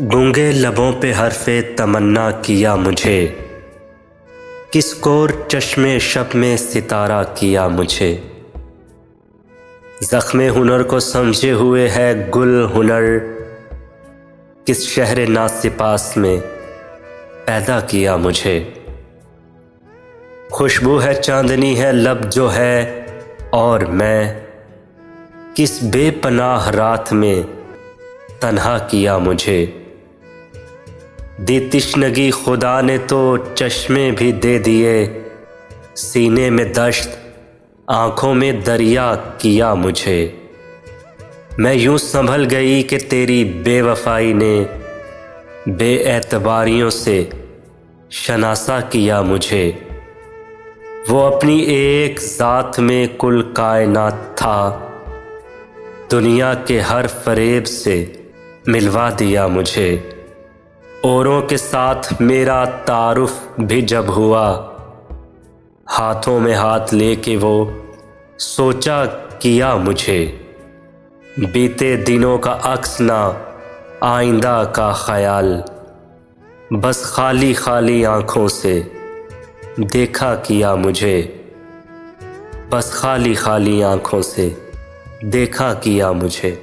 गूंगे लबों पे हरफ़े तमन्ना किया मुझे, किस कोर चश्मे शब में सितारा किया मुझे। ज़ख्मे हुनर को समझे हुए है गुल हुनर, किस शहर नासिपास में पैदा किया मुझे। खुशबू है चांदनी है लब जो है, और मैं किस बेपनाह रात में तन्हा किया मुझे। दी तिश्नगी खुदा ने तो चश्मे भी दे दिए, सीने में दश्त आँखों में दरिया किया मुझे। मैं यूं संभल गई कि तेरी बेवफाई ने बेएतबारियों से शनासा किया मुझे। वो अपनी एक ज़ात में कुल कायनात था, दुनिया के हर फरेब से मिलवा दिया मुझे। औरों के साथ मेरा तारुफ भी जब हुआ, हाथों में हाथ लेके वो सोचा किया मुझे। बीते दिनों का अक्स ना आइंदा का ख्याल, बस खाली खाली आँखों से देखा किया मुझे। बस खाली खाली आँखों से देखा किया मुझे।